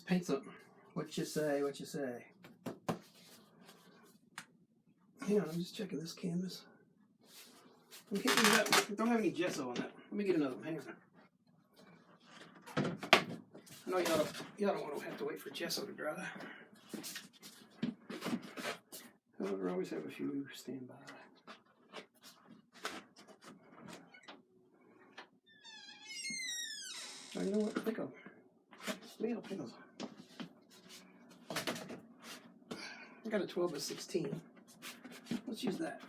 paint something. What you say? What you say? Hang on, I'm just checking this canvas. Don't have any gesso on that. Let me get another one. Hang on. I know y'all don't want to have to wait for gesso to dry. However, I always have a few standby. Oh, you know what? I think I'll pencil. I got a 12 by 16. Let's use that.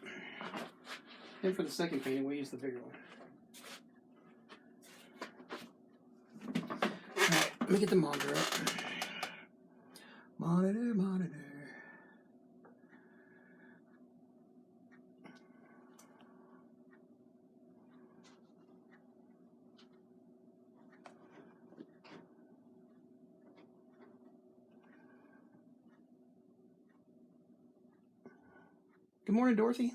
Then for the second painting, we'll use the bigger one. Alright, let me get the monitor up. Monitor. Good morning, Dorothy.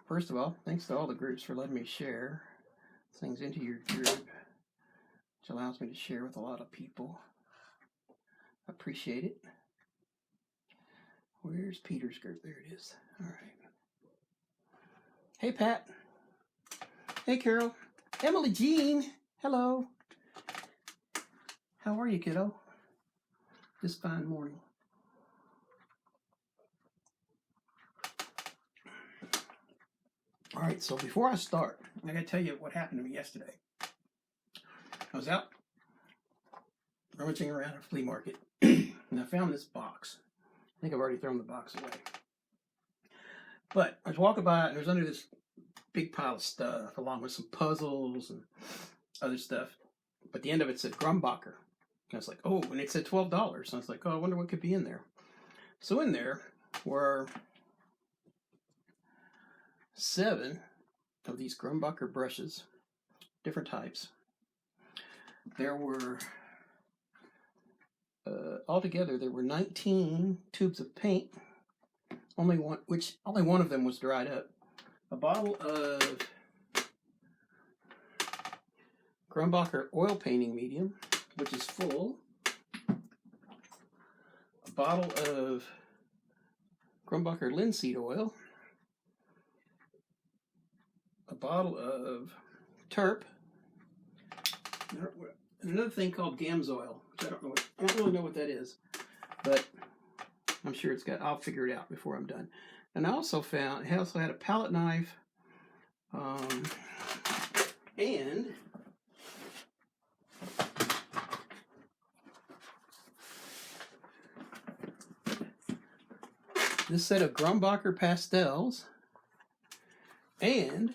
First of all, thanks to all the groups for letting me share things into your group, which allows me to share with a lot of people. Appreciate it. Where's Peter's group? There it is. All right. Hey, Pat. Hey, Carol. Emily Jean. Hello. How are you, kiddo? This fine morning. All right, so before I start, I gotta tell you what happened to me yesterday. I was out rummaging around a flea market, and I found this box. I think I've already thrown the box away. But I was walking by it, and it was under this big pile of stuff, along with some puzzles and other stuff. But the end of it said Grumbacher. And I was like, oh, and it said $12. And I was like, oh, I wonder what could be in there. So in there were 7 of these Grumbacher brushes, different types. There were, altogether, there were 19 tubes of paint, only one of them was dried up. A bottle of Grumbacher oil painting medium, which is full. A bottle of Grumbacher linseed oil. A bottle of Terp. Another thing called Gams oil, which I don't really know what that is, but I'm sure I'll figure it out before I'm done. And I also found, it also had a palette knife, and this set of Grumbacher pastels, and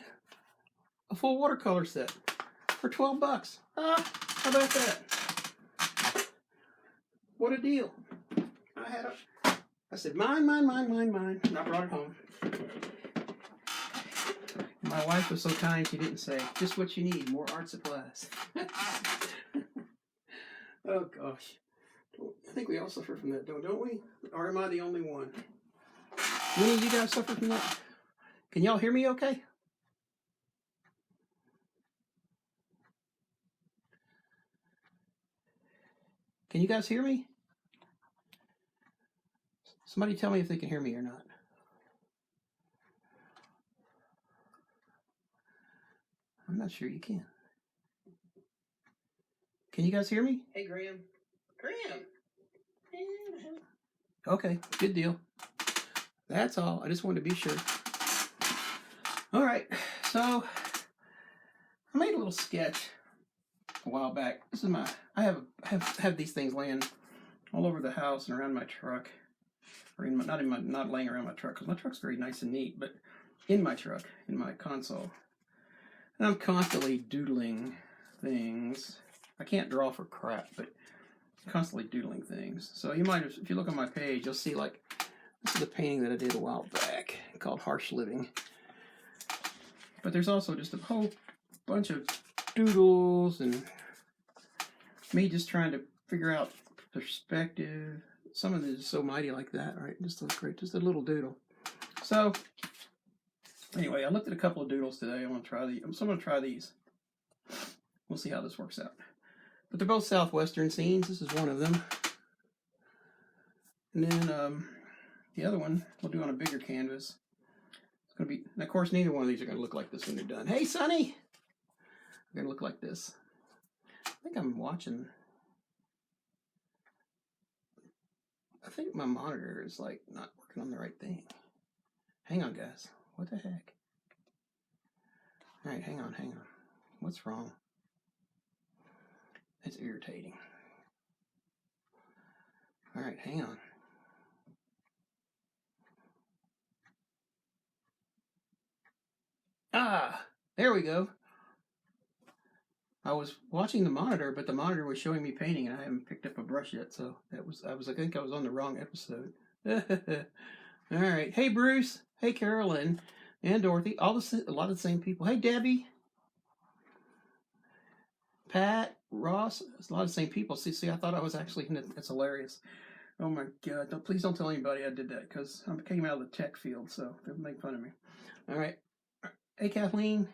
a full watercolor set for $12. How about that? What a deal. I said, mine, and I brought it home. My wife was so kind, she didn't say, just what you need, more art supplies. Oh, gosh. I think we all suffer from that, don't we? Or am I the only one? Any of you guys suffer from that? Can y'all hear me okay? Can you guys hear me? Somebody tell me if they can hear me or not. I'm not sure you can. Can you guys hear me? Hey, Graham. Okay, good deal. That's all. I just wanted to be sure. All right, so I made a little sketch a while back. This is I have these things laying all over the house and around my truck, or not laying around my truck because my truck's very nice and neat, but in my truck, in my console, and I'm constantly doodling things. I can't draw for crap, but constantly doodling things. So you might, if you look on my page, you'll see like this is a painting that I did a while back called Harsh Living. But there's also just a whole bunch of doodles and me just trying to figure out perspective, some of them are so mighty like that, right? Just looks great, just a little doodle. So anyway, I looked at a couple of doodles today. I want to try these. So I'm going to try these. We'll see how this works out. But they're both southwestern scenes. This is one of them. And then the other one we'll do on a bigger canvas. It's going to be, and of course, neither one of these are going to look like this when they're done. Hey, Sonny! They're going to look like this. I think I'm watching. I think my monitor is like not working on the right thing. Hang on, guys. What the heck? All right, hang on. What's wrong? It's irritating. All right, hang on. Ah, there we go. I was watching the monitor, but the monitor was showing me painting, and I haven't picked up a brush yet, so I think I was on the wrong episode. All right. Hey, Bruce. Hey, Carolyn. And Dorothy. A lot of the same people. Hey, Debbie. Pat, Ross. It's a lot of the same people. See, I thought I was actually in it. That's hilarious. Oh, my God. Please don't tell anybody I did that, because I came out of the tech field, so they'll make fun of me. All right. Hey, Kathleen.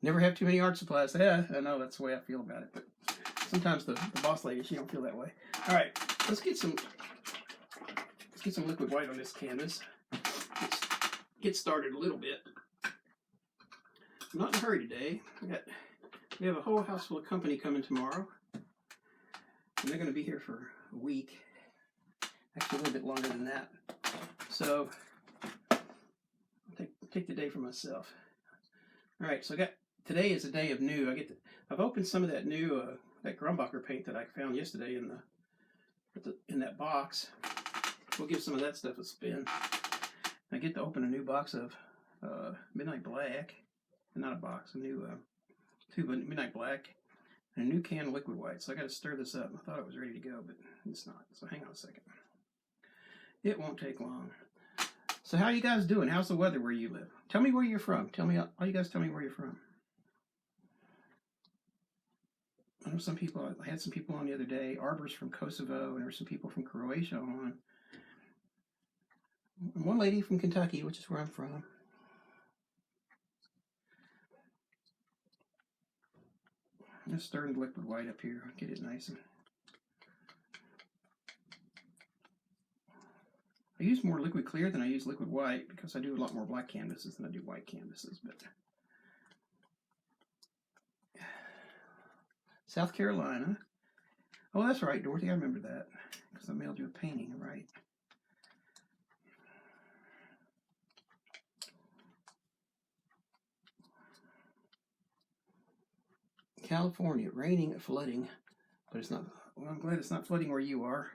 Never have too many art supplies. Yeah, I know that's the way I feel about it, but sometimes the boss lady, she don't feel that way. All right, let's get some liquid white on this canvas. Let's get started a little bit. I'm not in a hurry today. We have a whole house full of company coming tomorrow, and they're going to be here for a week, actually a little bit longer than that. So I'll take the day for myself. All right, so today is a day of new. I've opened some of that new that Grumbacher paint that I found yesterday in that box. We'll give some of that stuff a spin. I get to open a new box of Midnight Black, not a box, a new tube of Midnight Black, and a new can of liquid white. So I got to stir this up. I thought it was ready to go, but it's not. So hang on a second. It won't take long. So how are you guys doing? How's the weather where you live? Tell me where you're from. All you guys tell me where you're from. I know I had some people on the other day. Arbor's from Kosovo, and there were some people from Croatia on. And one lady from Kentucky, which is where I'm from. I'm just stirring the liquid white up here. Get it nice. I use more liquid clear than I use liquid white because I do a lot more black canvases than I do white canvases. But South Carolina. Oh, that's right, Dorothy. I remember that because I mailed you a painting, right? California, raining, flooding, but it's not. Well, I'm glad it's not flooding where you are.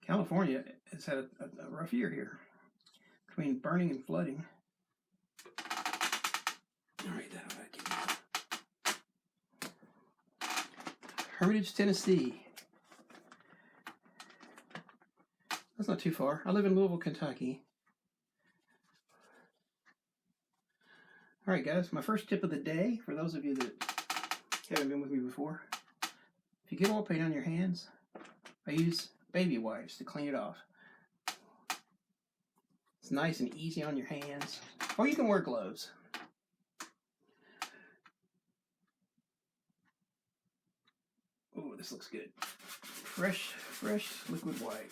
California has had a rough year here, between burning and flooding. All right, that'll get it. Hermitage, Tennessee. That's not too far. I live in Louisville, Kentucky. All right, guys, my first tip of the day, for those of you that haven't been with me before, if you get oil paint on your hands, I use baby wipes to clean it off. It's nice and easy on your hands, or you can wear gloves. Oh, this looks good. Fresh liquid white.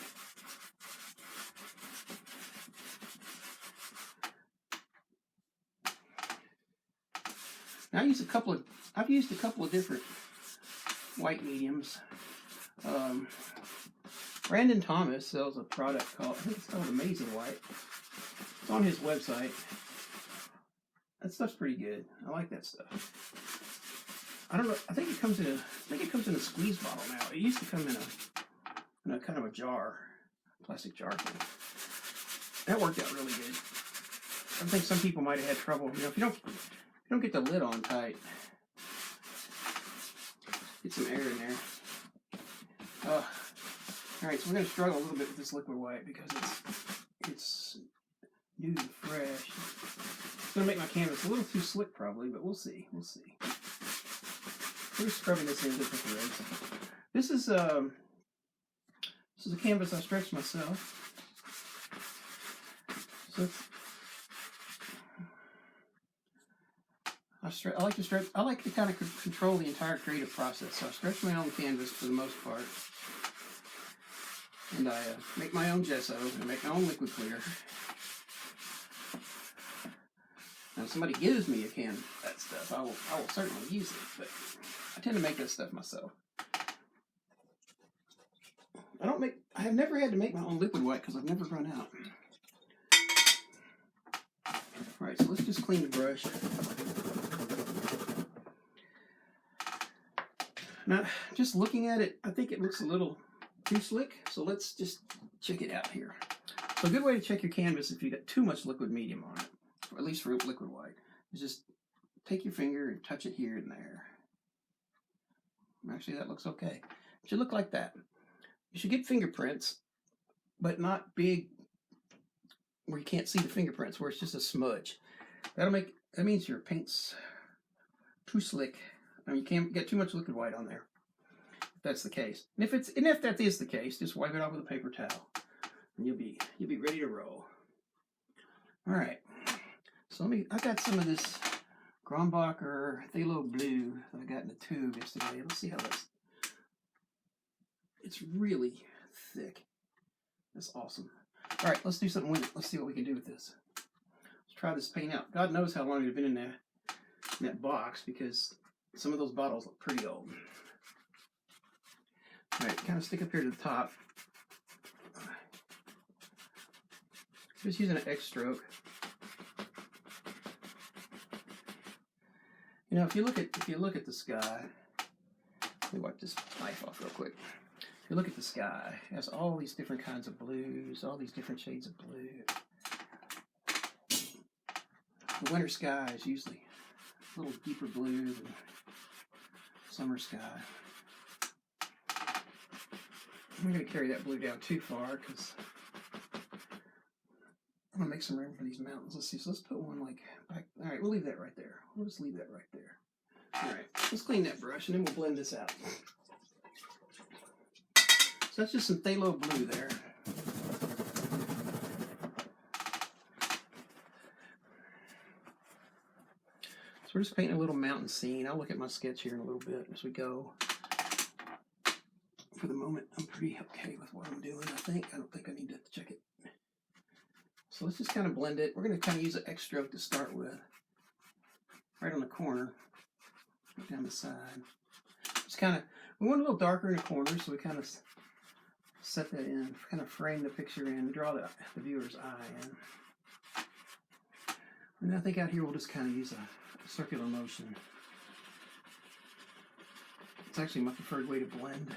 Now I've used a couple of different white mediums. Brandon Thomas sells a product I think it's called Amazing White. It's on his website. That stuff's pretty good. I like that stuff. I don't know. I think it comes in a squeeze bottle now. It used to come in a kind of a jar, plastic jar thing. That worked out really good. I think some people might have had trouble. If you don't get the lid on tight, get some air in there. All right, so we're going to struggle a little bit with this liquid white because it's new and fresh. It's going to make my canvas a little too slick probably, but we'll see. We're scrubbing this in with the threads. This is This is a canvas I stretched myself. So I like to kind of control the entire creative process. So I stretch my own canvas for the most part. And I make my own gesso and make my own liquid clear. Now, if somebody gives me a can of that stuff, I will certainly use it, but I tend to make that stuff myself. I have never had to make my own liquid white because I've never run out. Alright, so let's just clean the brush. Now, just looking at it, I think it looks a little too slick, so let's just check it out here. So a good way to check your canvas if you got too much liquid medium on it, or at least for liquid white, is just take your finger and touch it here and there. Actually, that looks okay. It should look like that. You should get fingerprints, but not big where you can't see the fingerprints, where it's just a smudge. That means your paint's too slick. I mean, you can't get too much liquid white on there. If that's the case, and if that is the case, just wipe it off with a paper towel, and you'll be ready to roll. All right. So I got some of this Grombacher Phthalo Blue that I got in a tube yesterday. Let's see how that's. It's really thick. That's awesome. All right, let's do something with it. Let's see what we can do with this. Let's try this paint out. God knows how long it's been in that box, because some of those bottles look pretty old. All right, kind of stick up here to the top. Just using an X stroke. You know, if you look at the sky, let me wipe this knife off real quick. If you look at the sky, it has all these different kinds of blues, all these different shades of blue. The winter sky is usually a little deeper blue than summer sky. I'm not going to carry that blue down too far because I'm going to make some room for these mountains. Let's see. So let's put one like back. All right, we'll leave that right there. We'll just leave that right there. All right, let's clean that brush and then we'll blend this out. So that's just some phthalo blue there. So we're just painting a little mountain scene. I'll look at my sketch here in a little bit as we go. For the moment, I'm pretty okay with what I'm doing, I think. I don't think I need to check it. So let's just kind of blend it. We're going to kind of use an X stroke to start with. Right on the corner. Right down the side. Just kind of, we want a little darker in the corner, so we kind of set that in, kind of frame the picture in, draw the viewer's eye in. And I think out here we'll just kind of use a circular motion. It's actually my preferred way to blend.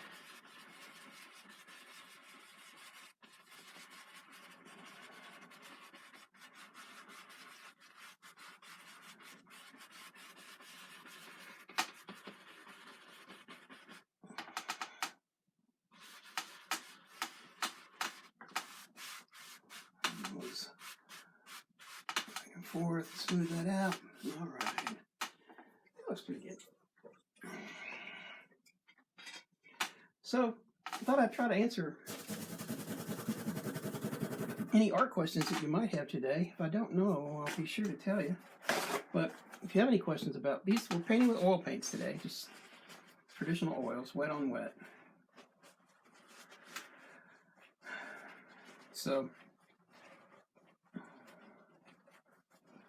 Back and forth, smooth that out. All right, that looks pretty good. So I thought I'd try to answer any art questions that you might have today. If I don't know, I'll be sure to tell you. But if you have any questions about these, we're painting with oil paints today, just traditional oils, wet on wet. So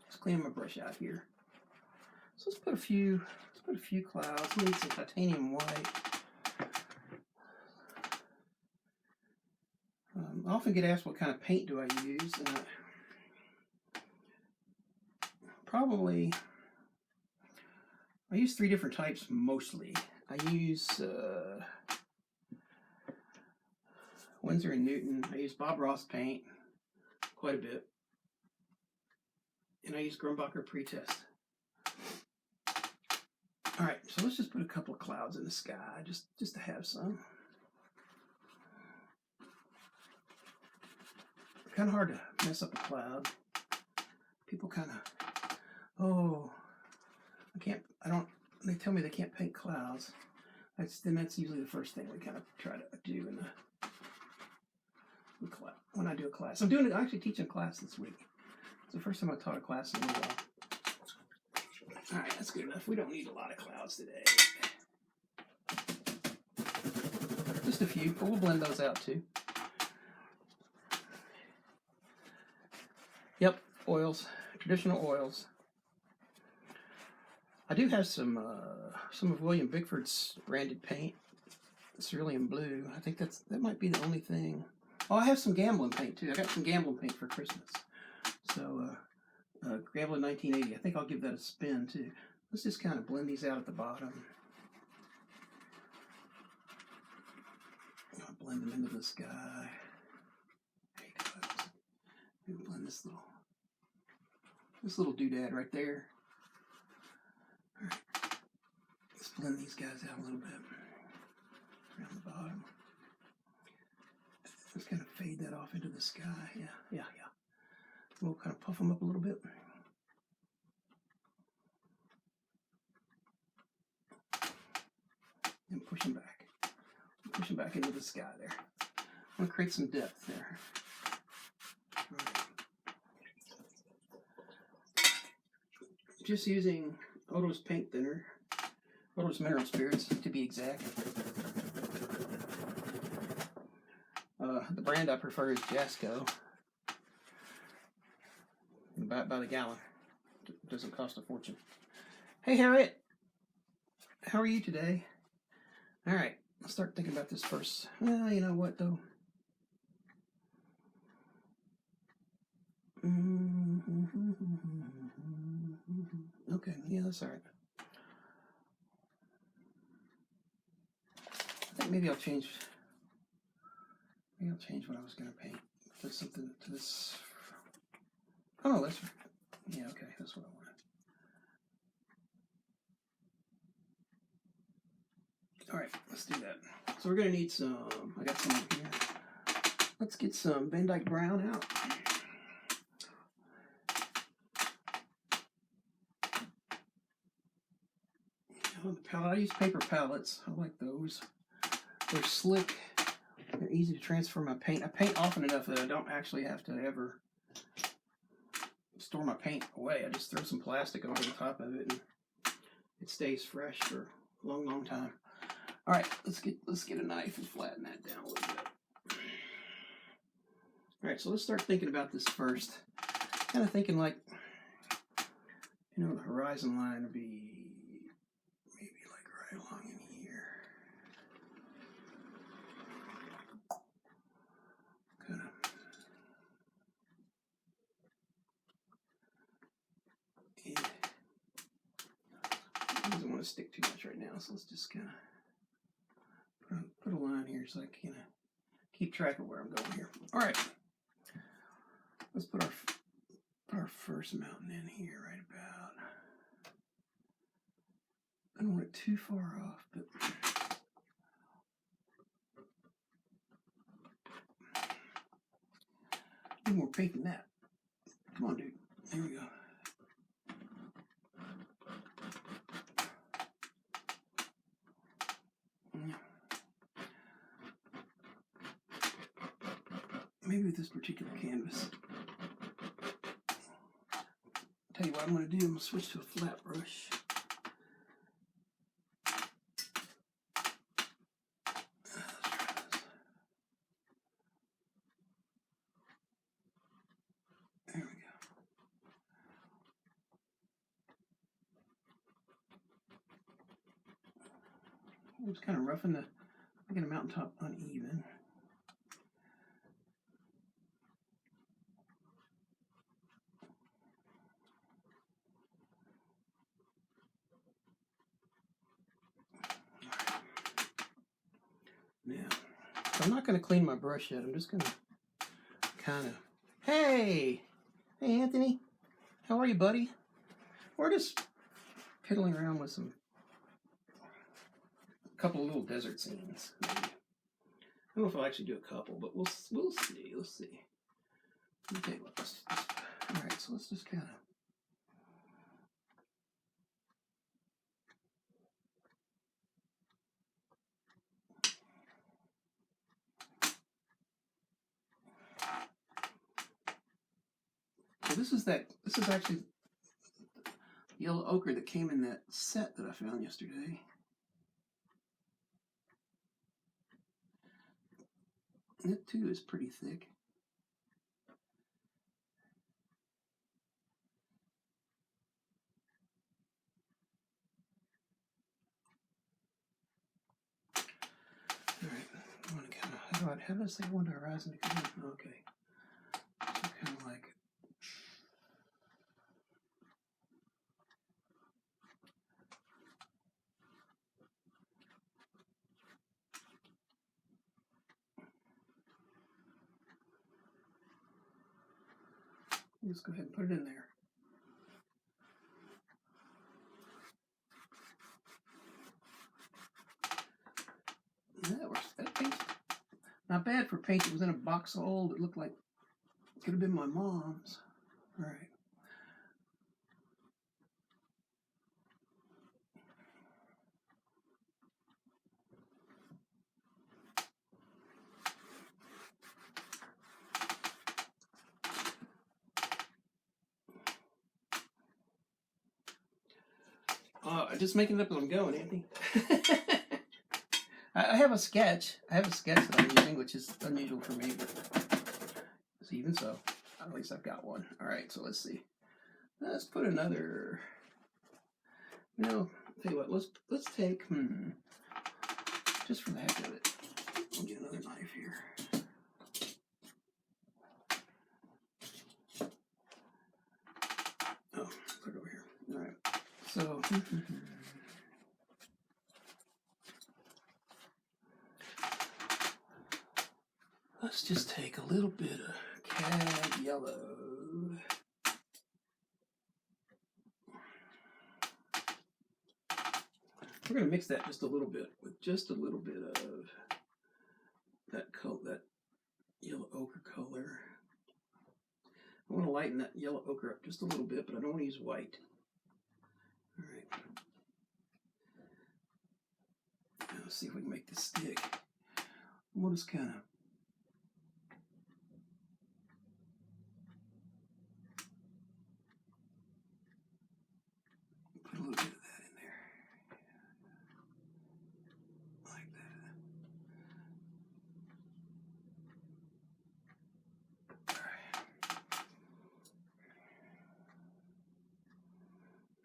let's clean my brush out here. So let's put a few clouds. We need some titanium white. I often get asked what kind of paint do I use, and I use 3 different types mostly. I use Winsor & Newton. I use Bob Ross paint quite a bit, and I use Grombacher Pretest. All right, so let's just put a couple of clouds in the sky, just to have some. Kind of hard to mess up a cloud. People kind of, oh, they tell me they can't paint clouds. That's usually the first thing we kind of try to do in the when I do a class. I'm actually teaching a class this week. It's the first time I taught a class in a little while. All right, that's good enough. We don't need a lot of clouds today. Just a few, but we'll blend those out too. Yep, oils, traditional oils. I do have some of William Bickford's branded paint. Cerulean blue. I think that might be the only thing. Oh, I have some Gamblin paint too. I got some Gamblin paint for Christmas. So, Gamblin 1980. I think I'll give that a spin too. Let's just kind of blend these out at the bottom. I'll blend them into the sky. There you go. Maybe blend this little doodad right there. All right. Let's blend these guys out a little bit. Around the bottom. Just kind of fade that off into the sky. Yeah. We'll kind of puff them up a little bit. And push them back. Push them back into the sky there. I'm going to create some depth there. Right. Just using Oto's paint thinner. Oto's mineral spirits, to be exact. The brand I prefer is Jasco. About a gallon. It doesn't cost a fortune. Hey Harriet, how are you today? All right, let's start thinking about this first. Well, you know what though? Okay, yeah, that's all right. I think maybe I'll change. Maybe I'll change what I was going to paint. Put something to this. Oh no, that's yeah. Okay, that's what I wanted. All right, let's do that. So we're going to need some. I got some over here. Let's get some Van Dyke Brown out. On the palette, I use paper palettes. I like those. They're slick. They're easy to transfer my paint. I paint often enough that I don't actually have to ever store my paint away. I just throw some plastic over the top of it and it stays fresh for a long, long time. All right, let's get a knife and flatten that down a little bit. All right, so let's start thinking about this first. Kind of thinking like, you know, the horizon line would be maybe like right along in here. Kind of. Yeah. It doesn't want to stick too much right now, so let's just kind of put a line here so I can keep track of where I'm going here. All right, let's put our first mountain in here right about. I don't want it too far off, but need more paint than that. Come on, dude. There we go. Maybe with this particular canvas. Tell you what I'm going to do. I'm going to switch to a flat brush. There we go. I'm just kind of roughing making the mountaintop uneven. Now, I'm not going to clean my brush yet. I'm just going to kind of, hey, Anthony, how are you, buddy? We're just piddling around with a couple of little desert scenes. Maybe. I don't know if I'll actually do a couple, but we'll see. Let's see. Okay, all right, so let's just kind of. this is actually yellow ochre that came in that set that I found yesterday. And it too is pretty thick. All right, I want to kind of, how do I say I want the horizon to come in? Okay, so kind of like, let's go ahead and put it in there. That works. That paint's not bad for paint that was in a box of old. It looked like it could have been my mom's. All right. Just making it up as I'm going, Anthony. I have a sketch. I have a sketch that I'm using, which is unusual for me, but even so, at least I've got one. All right, so let's see. Let's put another. No, tell you what. Let's take. Just for the heck of it, I'll get another knife here. Oh, put it over here. All right. So. Let's just take a little bit of cad yellow. We're going to mix that just a little bit with just a little bit of that color, that yellow ochre color. I want to lighten that yellow ochre up just a little bit, but I don't want to use white. All right. Now let's see if we can make this stick. We'll just kind of put a little bit of that in there. Like that.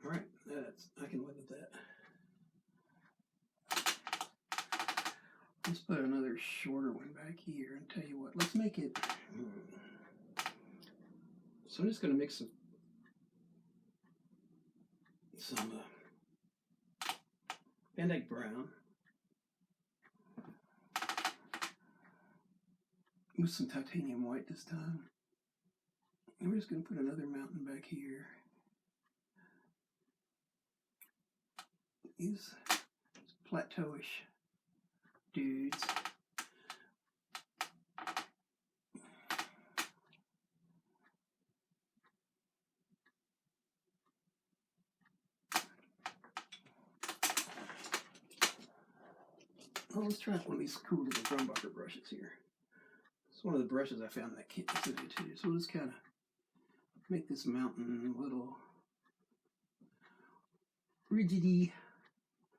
All right, I can live with that. Let's put another shorter one back here and tell you what, let's make it. So I'm just going to mix some Van Dyke brown with some titanium white this time. And we're just going to put another mountain back here. These plateauish dudes. Oh, let's try one of these cool little Grumbucker brushes here. It's one of the brushes I found in that kit too. So we'll just kind of make this mountain a little rigidy.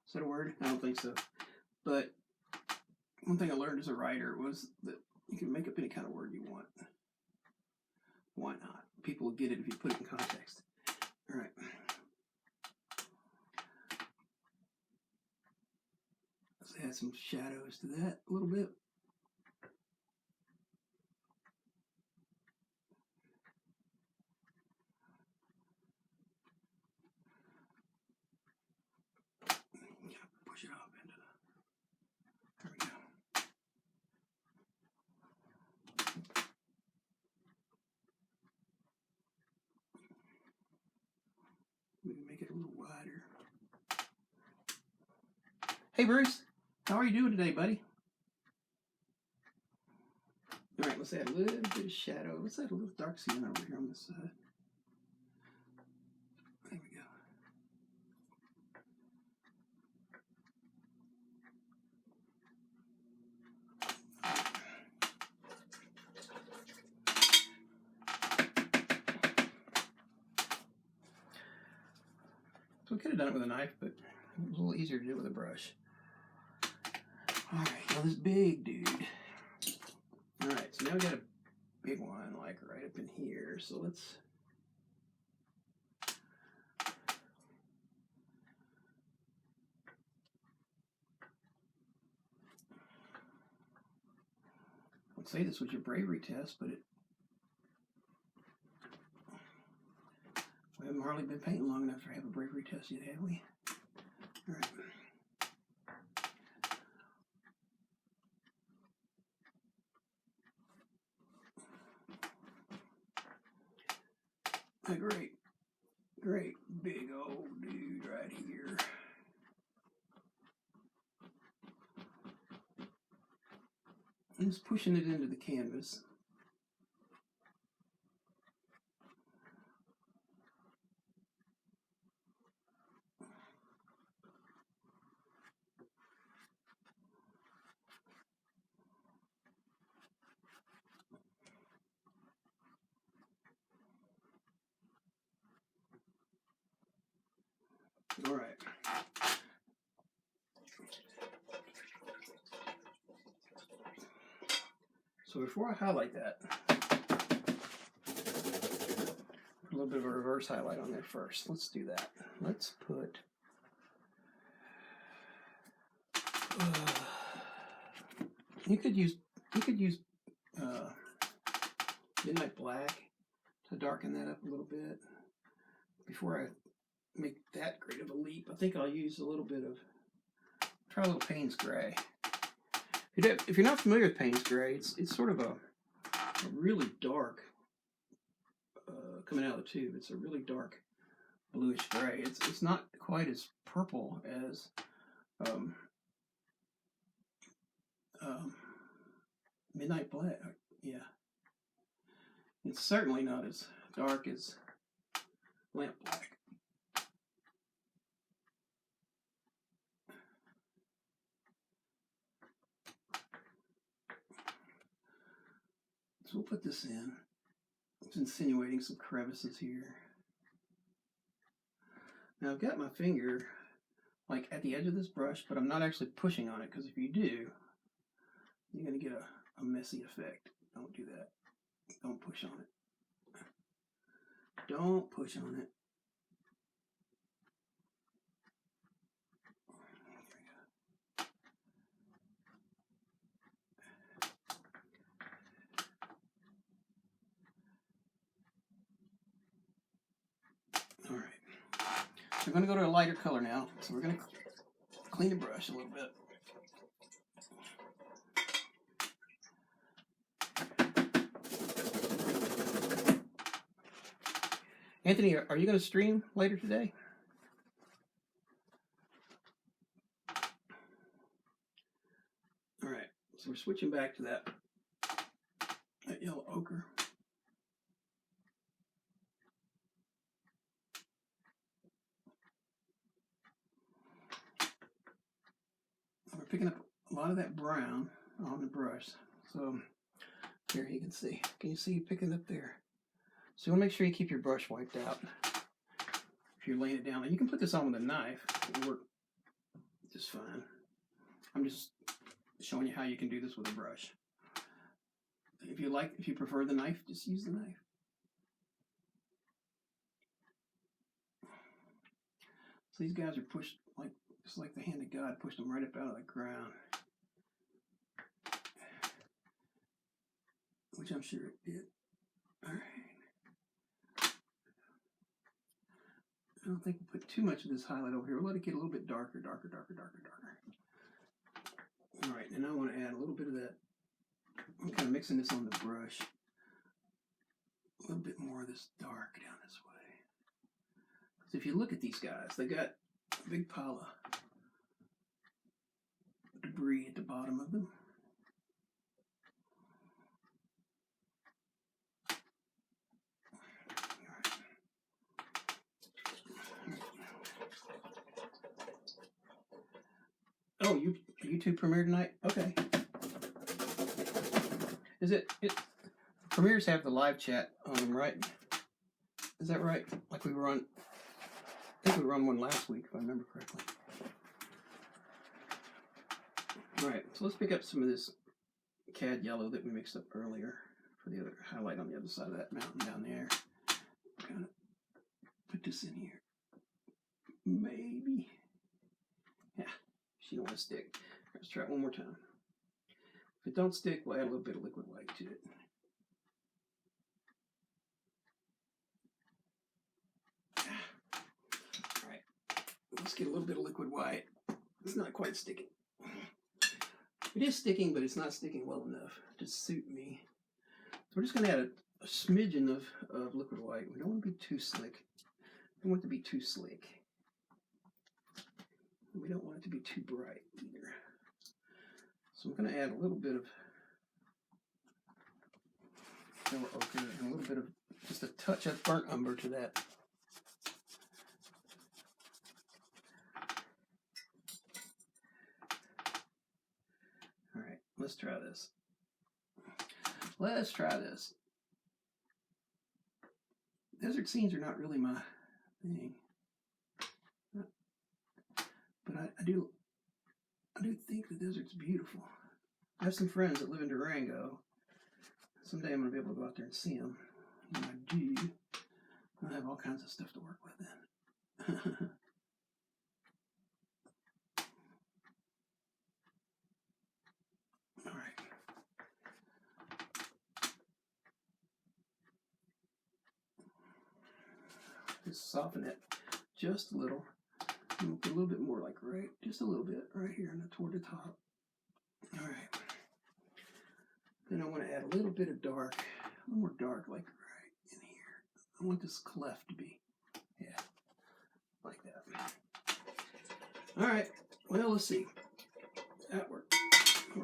Is that a word? I don't think so. But one thing I learned as a writer was that you can make up any kind of word you want. Why not? People will get it if you put it in context. All right. Let's add some shadows to that a little bit. Push it up into the. There we go. We can make it a little wider. Hey Bruce, how are you doing today, buddy? All right, let's add a little bit of shadow. Let's add a little dark sienna over here on this side. There we go. So we could have done it with a knife, but it was a little easier to do with a brush. Alright, now this big dude. Alright, so now we got a big one, like right up in here. So let's... I would say this was your bravery test, but we haven't hardly been painting long enough to have a bravery test yet, have we? Alright. A great big old dude right here. I'm just pushing it into the canvas. All right. So before I highlight that, put a little bit of a reverse highlight on there first. Let's do that. Let's put you could use midnight black to darken that up a little bit. Before I make that great of a leap, I think I'll use a little bit of, try a little Payne's Gray. If you're not familiar with Payne's Gray, it's sort of a really dark, coming out of the tube, it's a really dark bluish gray. It's not quite as purple as midnight black. Yeah, it's certainly not as dark as lamp black. So we'll put this in. It's insinuating some crevices here. Now I've got my finger like at the edge of this brush, but I'm not actually pushing on it, because if you do, you're going to get a messy effect. Don't do that. Don't push on it. Don't push on it. All right. So we're going to go to a lighter color now. So we're going to clean the brush a little bit. Anthony, are you going to stream later today? All right, so we're switching back to that yellow ochre. We're picking up a lot of that brown on the brush. So here you can see. Can you see picking up there? So you want to make sure you keep your brush wiped out if you're laying it down. And you can put this on with a knife. It'll work just fine. I'm just showing you how you can do this with a brush. If you prefer the knife, just use the knife. So these guys are pushed just like the hand of God pushed them right up out of the ground, which I'm sure it did. All right. I don't think we'll put too much of this highlight over here. We'll let it get a little bit darker, darker, darker, darker, darker. All right, and I want to add a little bit of that. I'm kind of mixing this on the brush. A little bit more of this dark down this way. So if you look at these guys, they got a big pile of debris at the bottom of them. Oh, YouTube premiere tonight? Okay. Is it premieres have the live chat on them, right? Is that right? Like we were on think we run one last week, if I remember correctly. All right, so let's pick up some of this cad yellow that we mixed up earlier for the other highlight on the other side of that mountain down there. Kind of put this in here. Maybe. Yeah, she don't want to stick. Let's try it one more time. If it don't stick, we'll add a little bit of liquid white to it. All right, let's get a little bit of liquid white. It's not quite sticking. It is sticking, but it's not sticking well enough to suit me. So we're just going to add a smidgen of liquid white. We don't want to be too slick. We don't want it to be too slick. We don't want it to be too bright either. So I'm going to add a little bit of yellow ochre and a little bit of just a touch of burnt umber to that. All right, let's try this. Let's try this. Desert scenes are not really my thing, but I do think the desert's beautiful. I have some friends that live in Durango. Someday I'm going to be able to go out there and see them. When I do, I'll have all kinds of stuff to work with then. All right. Just soften it just a little. And a little bit more like just a little bit right here toward the top. All right. Then I want to add a little bit of dark, a little more dark, like right in here. I want this cleft to be, yeah, like that. All right. Well, let's see. That works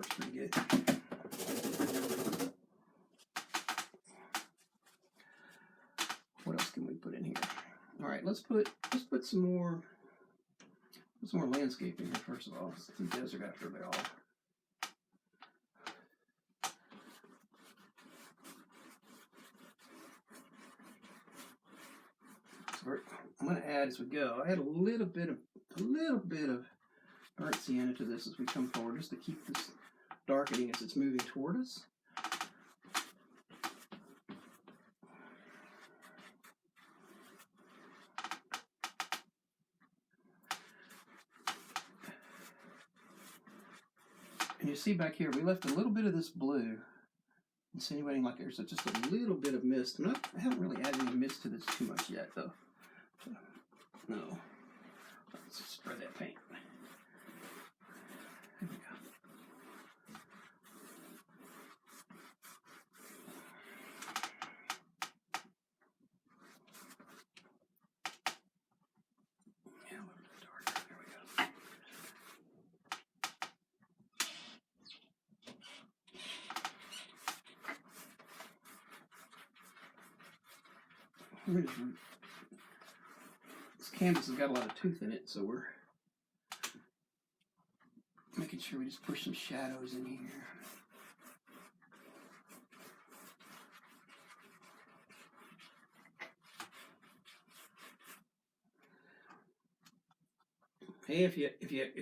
pretty good. What else can we put in here? All right, let's put some more landscape in here first of all. It's the desert after all. So I'm going to add as we go. I add a little bit of burnt sienna to this as we come forward, just to keep this darkening as it's moving toward us. And you see back here, we left a little bit of this blue, insinuating like there's just a little bit of mist. I haven't really added any mist to this too much yet, though. No. Let's spread that paint. There we go. Yeah, a little bit darker. There we go. This canvas has got a lot of tooth in it, so we're making sure we just push some shadows in here. Hey, if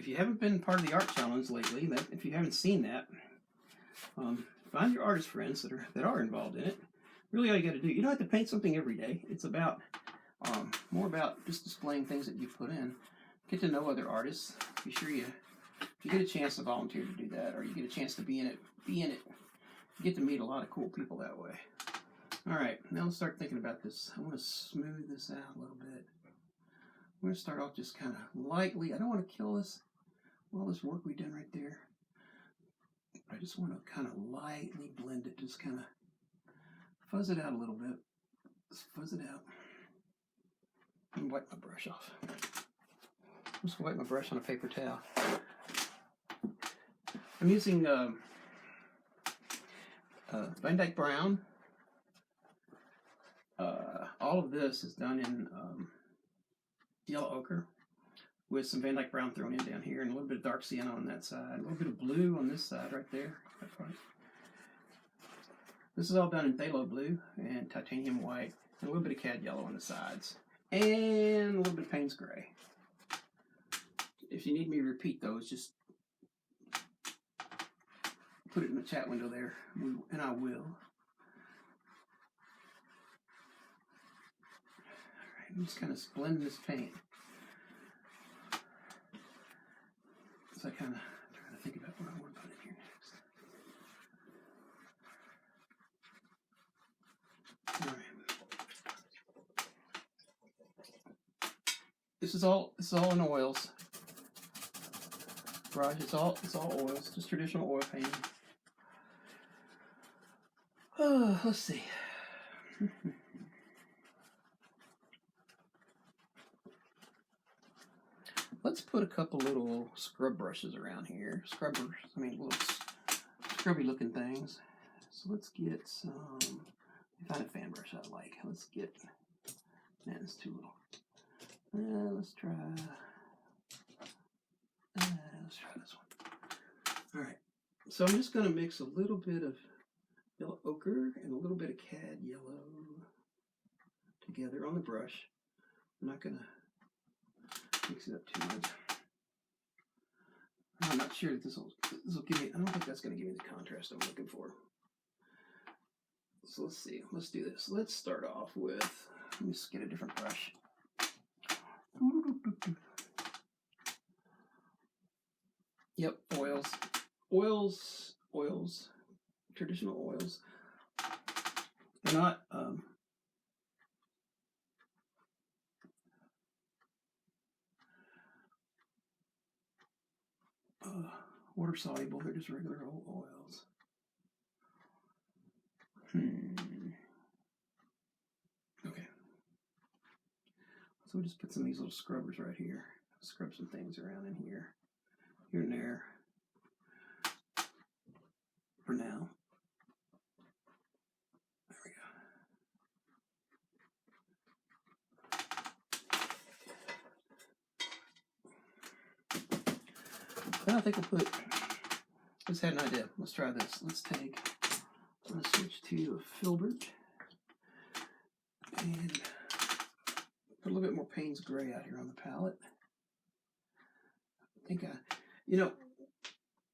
you haven't been part of the art challenge lately, if you haven't seen that, find your artist friends that are involved in it. Really, all you got to do, you don't have to paint something every day. It's about more about just displaying things that you put in. Get to know other artists. Be sure if you get a chance to volunteer to do that, or you get a chance to be in it. You get to meet a lot of cool people that way. All right, now let's start thinking about this. I want to smooth this out a little bit. I'm going to start off just kind of lightly. I don't want to kill this, all this work we've done right there. I just want to kind of lightly blend it, just kind of fuzz it out a little bit. Just fuzz it out. And wipe my brush off. I'm just going to wipe my brush on a paper towel. I'm using Van Dyke Brown. All of this is done in yellow ochre with some Van Dyke Brown thrown in down here and a little bit of dark sienna on that side, a little bit of blue on this side right there. That part. This is all done in phthalo blue and titanium white and a little bit of cad yellow on the sides. and a little bit of Payne's Gray. If you need me to repeat those, just put it in the chat window there, and I will. Alright, I'm just kind of blending this paint. So I kind of trying to think about what I want to put in here next. Alright. This is all in oils. Brush, it's all oils, just traditional oil painting. Oh, let's see. Let's put a couple little scrub brushes around here. Little scrubby looking things. So let's get some, find a fan brush I like. Let's get, man, it's too little. Let's try this one. All right, so I'm just gonna mix a little bit of yellow ochre and a little bit of cad yellow together on the brush. I'm not gonna mix it up too much. I'm not sure that this will give me, I don't think that's gonna give me the contrast I'm looking for. So let's see, let's do this. Let's start off with, let me just get a different brush. Yep, oils, traditional oils. They're not water soluble, they're just regular old oils. Okay. So we'll just put some of these little scrubbers right here. Scrub some things around in here and there. For now. There we go. Then I think we'll put, let's have an idea. Let's try this. I'm going to switch to a filbert and put a little bit more Payne's Gray out here on the palette. I think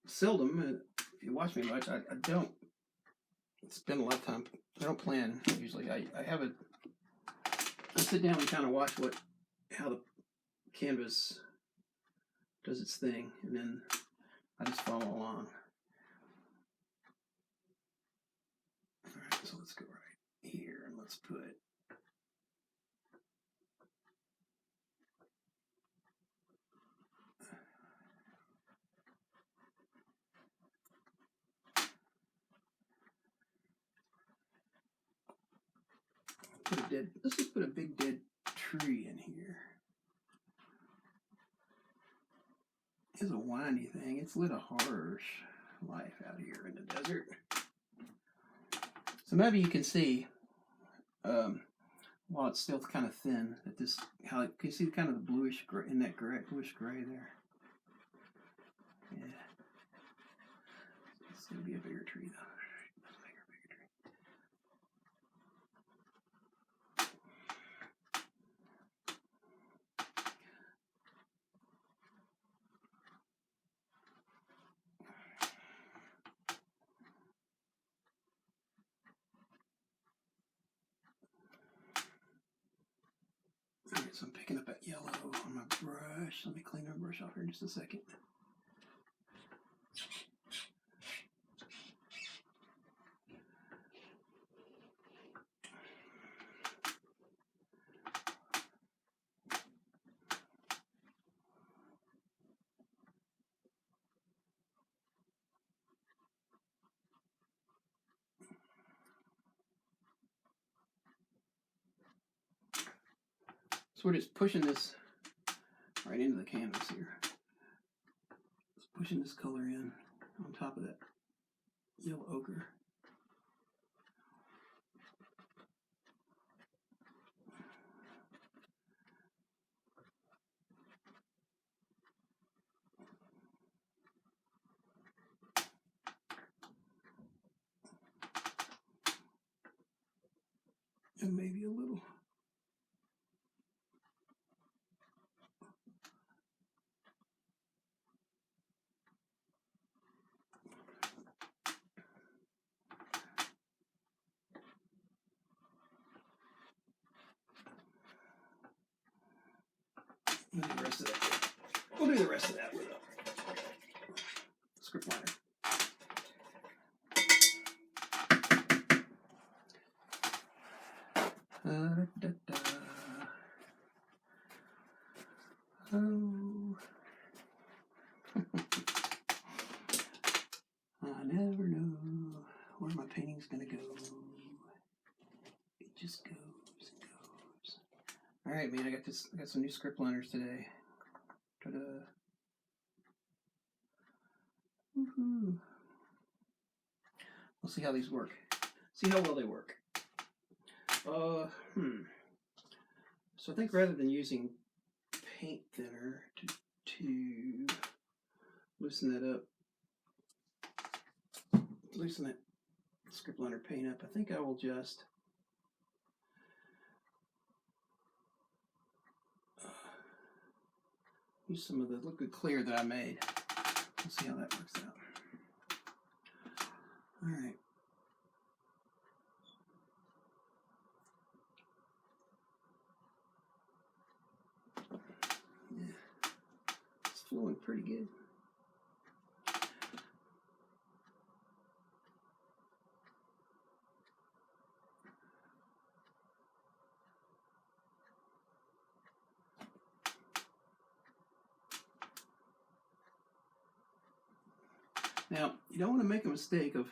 seldom, if you watch me much, I don't spend a lot of time, I don't plan usually. I sit down and kind of watch how the canvas does its thing, and then I just follow along. Alright, so let's go right here and let's put let's just put a big dead tree in here. It's a windy thing. It's lived a harsh life out here in the desert. So maybe you can see, while it's still kind of thin, that can you see kind of the bluish gray in that bluish gray there? Yeah. It's going to be a bigger tree though. Alright, so I'm picking up that yellow on my brush. Let me clean my brush off here in just a second. So we're just pushing this right into the canvas here. Just pushing this color in on top of that yellow ochre. And maybe a little We'll do the rest of that. We'll do the rest of that with a script liner. Oh. I never know where my painting's gonna go. It just goes and goes. All right, man. I got some new script liners today. Ta-da! Woohoo! We'll see how these work. See how well they work. So I think rather than using paint thinner to loosen that up, loosen that script liner paint up, I think I will just use some of the liquid clear that I made. We'll see how that works out. All right. Yeah, it's flowing pretty good. Now, you don't want to make a mistake of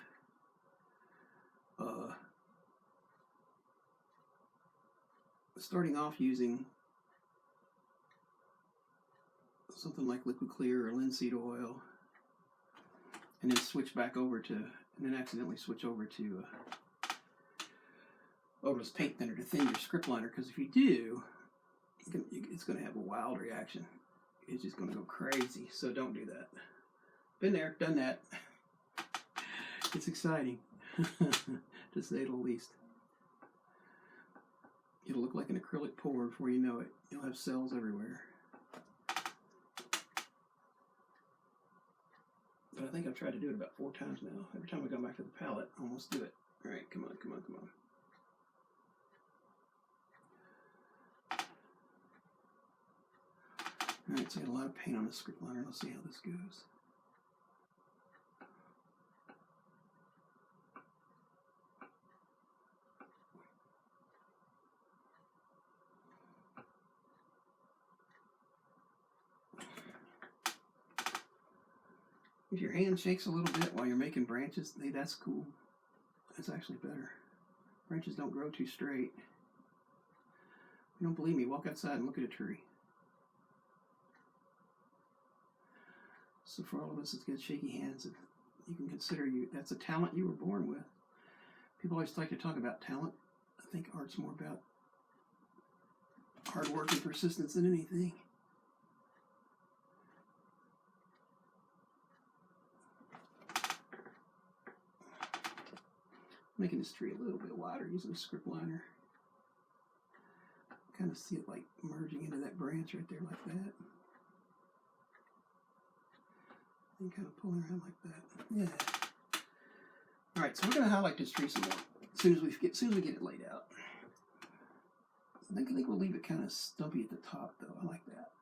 starting off using something like liquid clear or linseed oil, and then switch back over to, and then accidentally switch over to odorless paint thinner to thin your script liner. Because if you do, it's going to have a wild reaction. It's just going to go crazy. So don't do that. Been there, done that. It's exciting, to say the least. It'll look like an acrylic pour before you know it. You'll have cells everywhere. But I think I've tried to do it about 4 times now. Every time I go back to the palette, I almost do it. All right, come on, come on, come on. All right, so I got a lot of paint on the script liner. Let's see how this goes. If your hand shakes a little bit while you're making branches, hey, that's cool. That's actually better. Branches don't grow too straight. If you don't believe me, walk outside and look at a tree. So for all of us that's got shaky hands, you can consider that's a talent you were born with. People always like to talk about talent. I think art's more about hard work and persistence than anything. Making this tree a little bit wider using a script liner. Kind of see it like merging into that branch right there like that. And kind of pulling around like that. Yeah. All right, so we're going to highlight this tree some more as soon as we get it laid out. I think we'll leave it kind of stumpy at the top, though. I like that.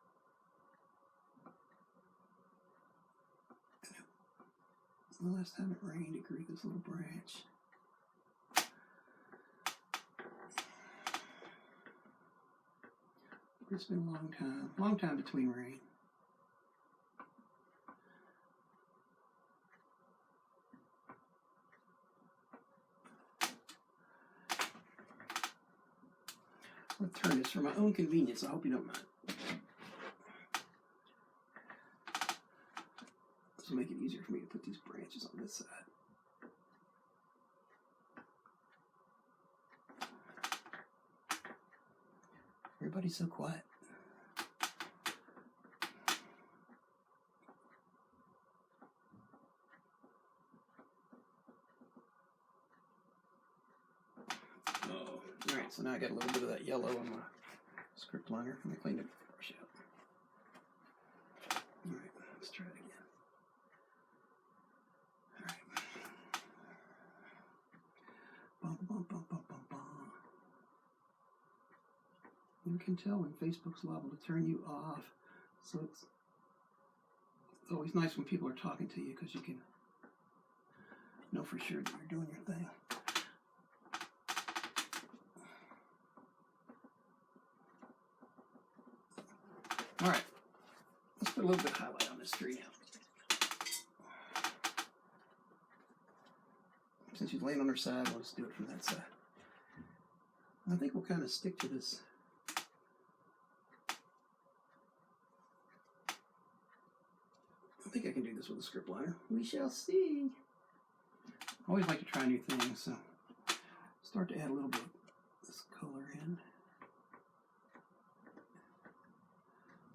The last time it rained, it grew this little branch. It's been a long time between rain. I'm going to turn this for my own convenience. I hope you don't mind. This will make it easier for me to put these branches on this side. Everybody's so quiet. Oh, all right. So now I got a little bit of that yellow on my script liner. Let me clean the brush out. All right, let's try it again. All right. Bum, bum, bum, bum, bum, bum. You can tell when Facebook's liable to turn you off. So it's always nice when people are talking to you because you can know for sure that you're doing your thing. All right, let's put a little bit of highlight on this tree now. Since she's laying on her side, we'll just do it from that side. I think we'll kind of stick to this. I think I can do this with a script liner. We shall see. I always like to try new things, so start to add a little bit of this color in.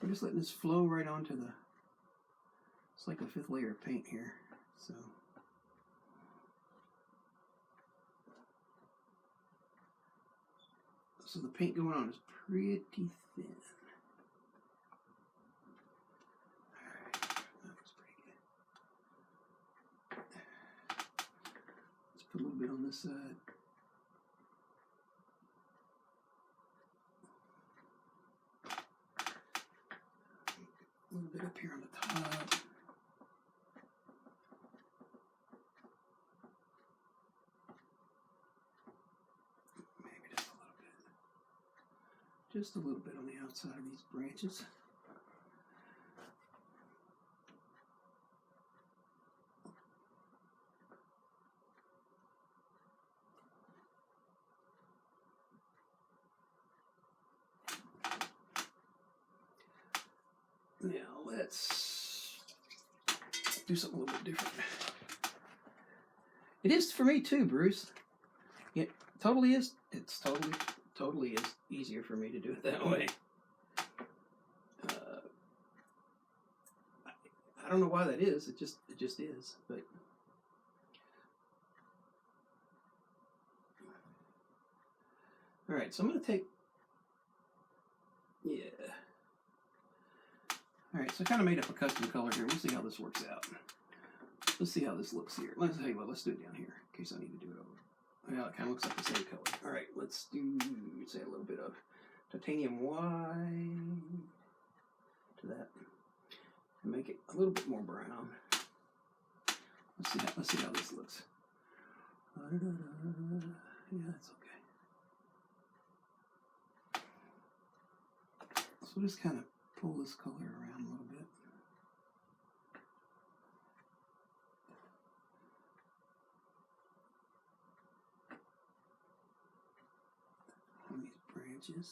We're just letting this flow right onto the, it's like the 5th layer of paint here. So the paint going on is pretty thin. Alright, that looks pretty good. Let's put a little bit on this side. A little bit up here on the top. Just a little bit on the outside of these branches. Now let's do something a little bit different. It is for me too, Bruce. It totally is. It's totally is easier for me to do it that way. I don't know why that is. It just is. But all right, so I'm going to take. Yeah. All right, so I kind of made up a custom color here. We'll see how this works out. Let's see how this looks here. Let's do it down here in case I need to do it over. Yeah, it kind of looks like the same color. All right, let's do, say, a little bit of titanium white to that, and make it a little bit more brown. Let's see how this looks. Yeah, that's okay. So just kind of pull this color around a little bit. On these branches.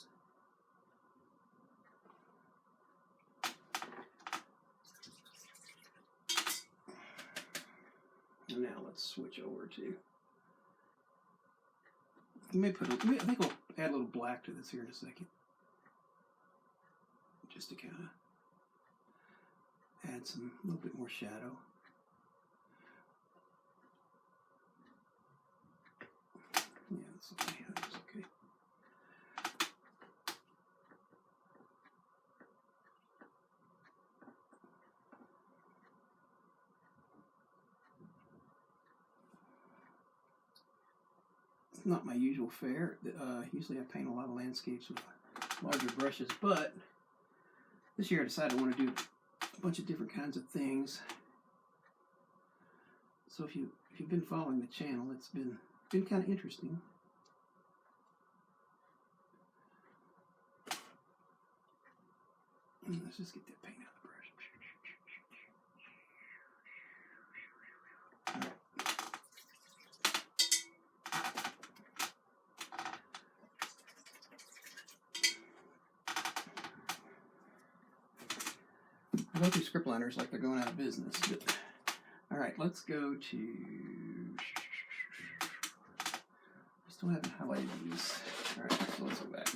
And now let's switch over to, I think we'll add a little black to this here in a second. Just to kind of add a little bit more shadow. Yeah, that's okay. That's okay. It's not my usual fare. Usually I paint a lot of landscapes with larger brushes, but this year I decided I want to do a bunch of different kinds of things. So if you've been following the channel, it's been kind of interesting. Let's just get that paint out of the brush. I go through script liners like they're going out of business. But, all right, let's go to. I still haven't highlighted these. All right, so let's go back.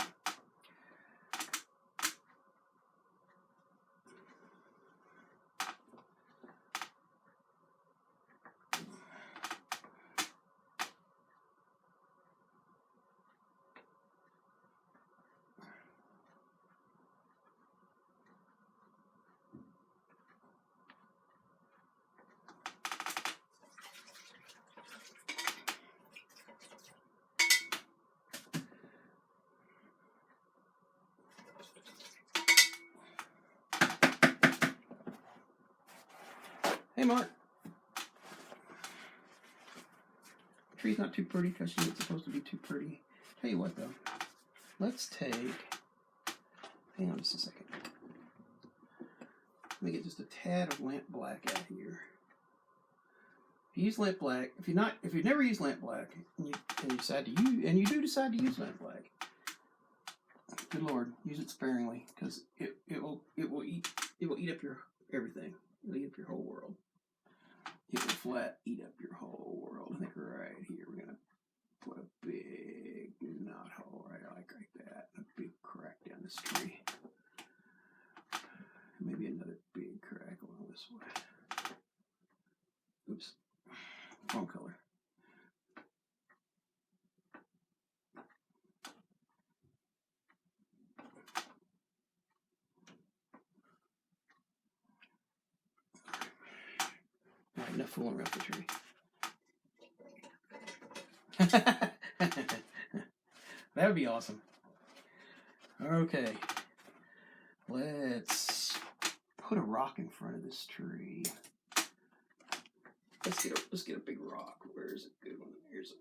Hey, Mark. Tree's not too pretty because she ain't supposed to be too pretty. Tell you what, though. Let's take... Hang on just a second. Let me get just a tad of lamp black out here. If you use lamp black, if you've never used lamp black, and you decide to use, and you do decide to use lamp black, good Lord, use it sparingly, because it will eat up your everything. It'll eat up your whole world. It will flat eat up your whole world. I think right here we're gonna put a big knot hole right that, a big crack down this tree. Maybe another big crack along this way. Oops, wrong color. All right, enough fooling around the tree. That would be awesome. Okay, let's put a rock in front of this tree. Let's get a big rock. Where's a good one? Here's a...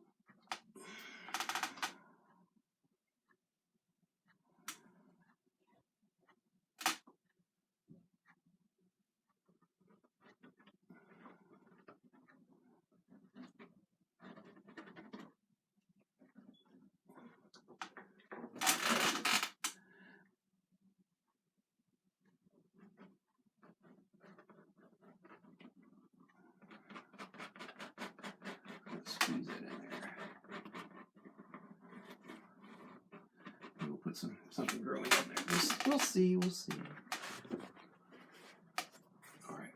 Squeeze it in there. We'll put something growing in there. We'll see. All right.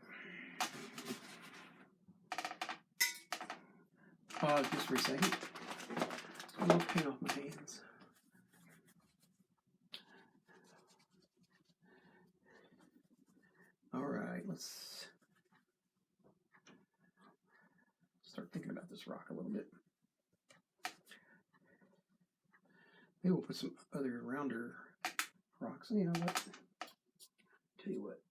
Pause just for a second. A little paint off my hands. All right, let's start thinking about this rock a little bit. Maybe we'll put some other rounder rocks. You know what? Tell you what.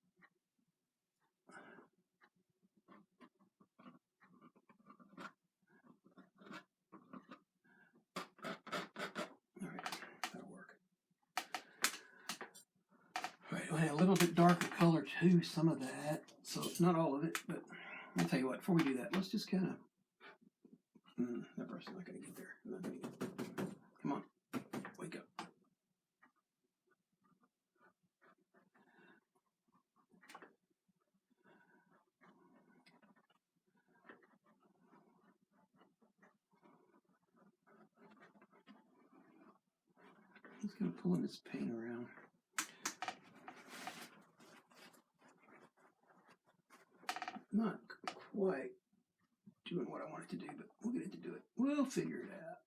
All right, that'll work. All right, we'll have a little bit darker color too, some of that. So not all of it, but I'll tell you what, before we do that, let's just kind of... that brush is not going to get there. I'm not going to get there. Come on, wake up. He's going to pull in his paint around. Not quite doing what I wanted to do, but we'll get it to do it. We'll figure it out.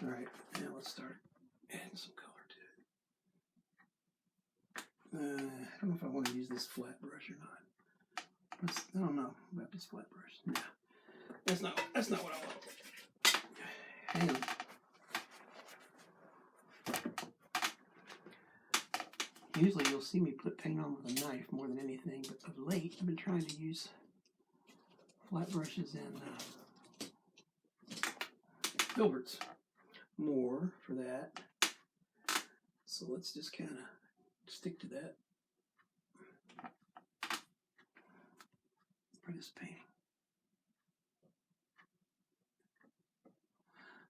All right, now let's start adding some color to it. I don't know if I want to use this flat brush or not. I don't know about this flat brush. No, that's not what I want. Hang on. Usually you'll see me put paint on with a knife more than anything, but of late I've been trying to use flat brushes and filberts more for that. So let's just kind of stick to that for this painting.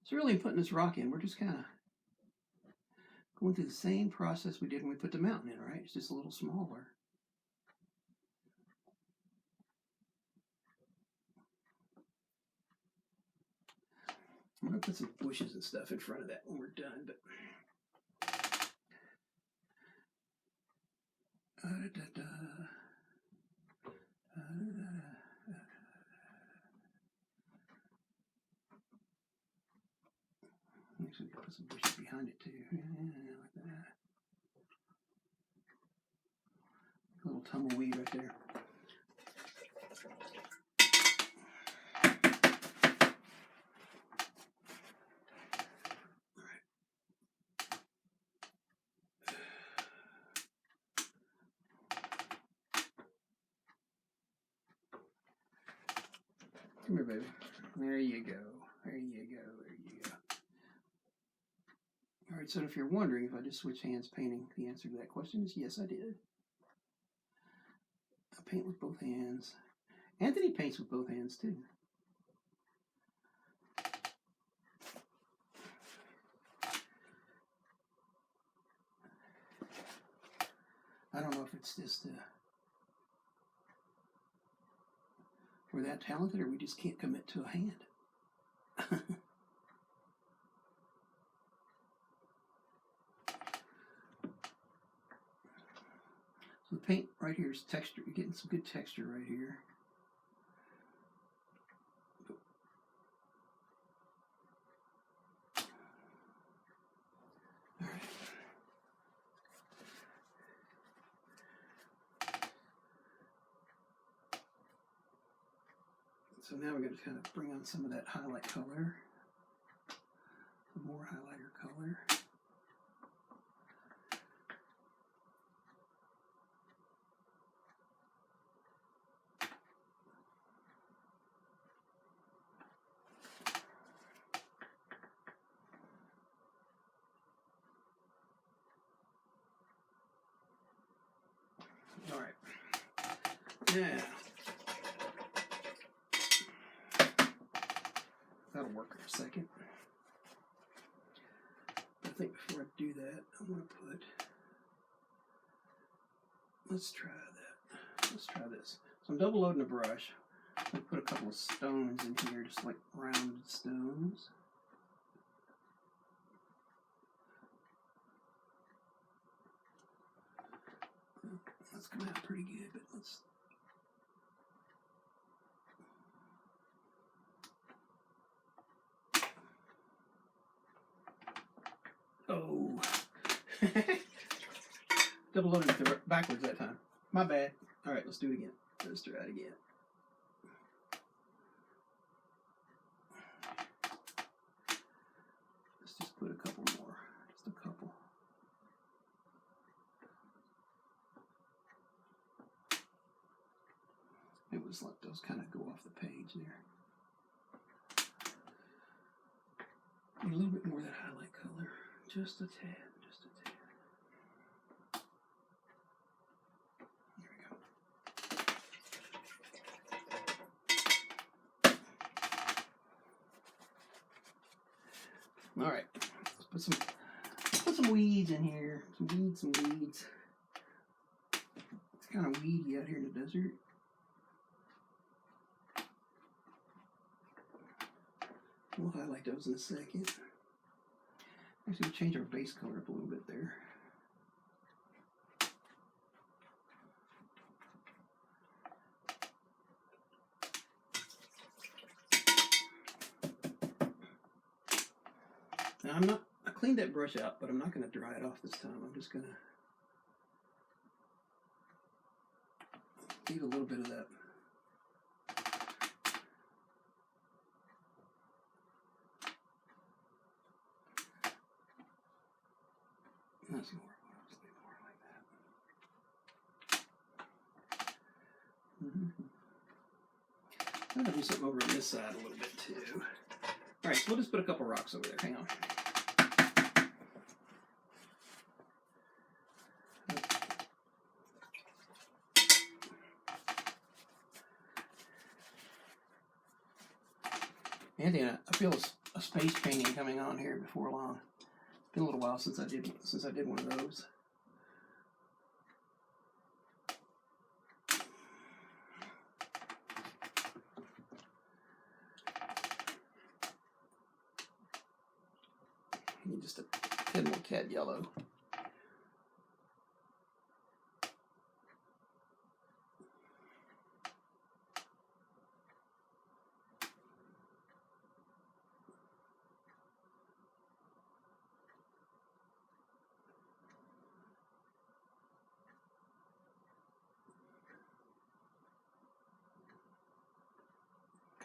So really putting this rock in, we're just kind of going through the same process we did when we put the mountain in, right? It's just a little smaller. I'm going to put some bushes and stuff in front of that when we're done, but actually put some bushes behind it too. Yeah, like that. tumbleweed right there. Come here, baby. There you go. There you go. There you go. All right, so if you're wondering if I just switched hands painting, the answer to that question is yes, I did. I paint with both hands. Anthony paints with both hands, too. I don't know if it's just we're that talented or we just can't commit to a hand. So the paint right here is texture. You're getting some good texture right here. All right. So now we're going to kind of bring on some of that highlight color. Some more highlighter color. All right. Yeah. That'll work in a second. I think before I do that, I'm going to put, let's try that. Let's try this. So I'm double loading the brush. I'm going to put a couple of stones in here, just like rounded stones. That's coming out pretty good, but let's. Oh. Double loaded it backwards that time. My bad. All right, let's do it again. Let's try it again. Let's just put a couple more. Just a couple. It was let those kind of go off the page there. A little bit more of that highlight color. Just a tad. Just a tad. There we go. All right. Let's put some weeds in here. Some weeds. It's kind of weedy out here in the desert. We'll highlight those in a second. Actually, we'll change our base color up a little bit there. Now I cleaned that brush out, but I'm not going to dry it off this time. I'm just going to leave a little bit of that. That's more. More like that. I'm going to do something over on this side a little bit too. All right, so we'll just put a couple rocks over there. Hang on. Andy, I feel a space painting coming on here before long. It's been a little while since I did one of those. Need just a tad more cad yellow.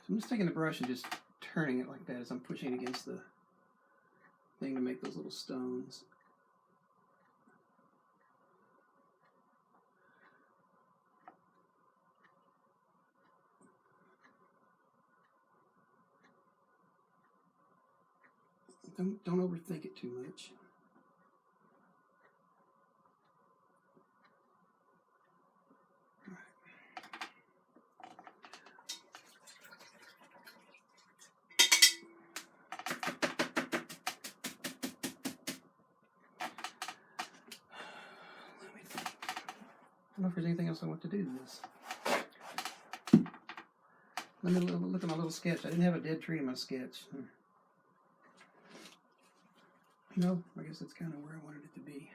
I'm just taking the brush and just turning it like that as I'm pushing it against the thing to make those little stones. Don't overthink it too much. I don't know if there's anything else I want to do to this. Let me look at my little sketch. I didn't have a dead tree in my sketch. No, I guess that's kind of where I wanted it to be.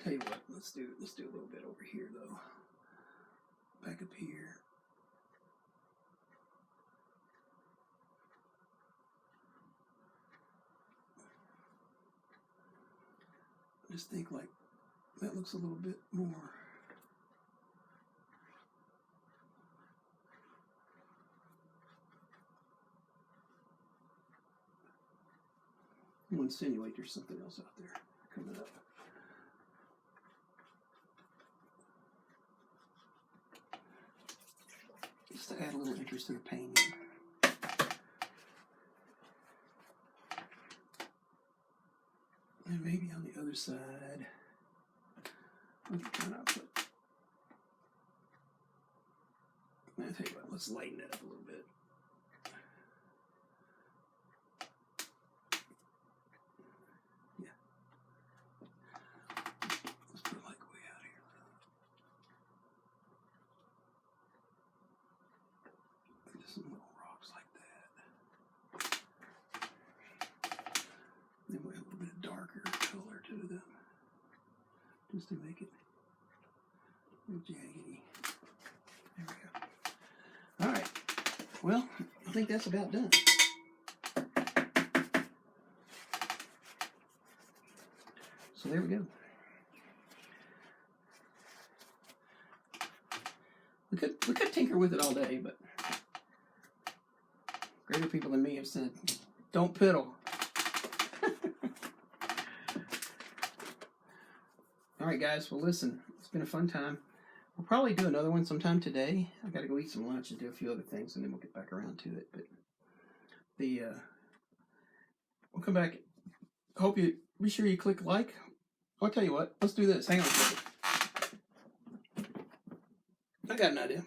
Tell you what, let's do a little bit over here though. Back up here. Just think like that looks a little bit more. I'll insinuate there's something else out there coming up. Just to add a little interest to the painting. And maybe on the other side, we can kind of put. I'll tell you what, let's lighten it up a little bit. Yeah. Let's put it like way out here. Just some little rocks like that. Then we'll have a little bit of darker color to them, just to make it a little jaggedy. There we go. All right. Well, I think that's about done. So there we go. We could tinker with it all day, but greater people than me have said, don't piddle. All right, guys. Well, listen, it's been a fun time. We'll probably do another one sometime today. I got to go eat some lunch and do a few other things, and then we'll get back around to it. But we'll come back. Hope you be sure you click like. I'll tell you what. Let's do this. Hang on a second. I got an idea.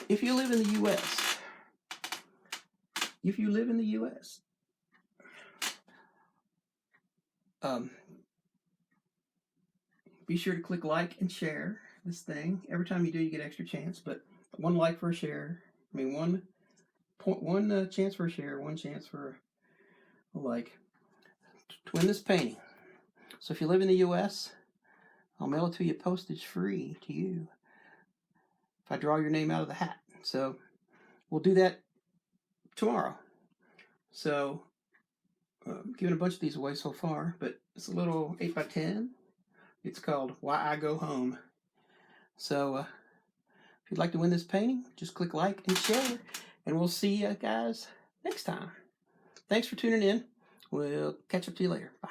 If you live in the U.S., be sure to click like and share this thing. Every time you do, you get extra chance. But one like for a share. I mean, one chance for a share, one chance for a like to win this painting. So if you live in the U.S., I'll mail it to you postage free to you if I draw your name out of the hat. So we'll do that tomorrow. So I'm giving a bunch of these away so far, but it's a little 8x10. It's called Why I Go Home. So if you'd like to win this painting, just click like and share, and we'll see you guys next time. Thanks for tuning in. We'll catch up to you later. Bye.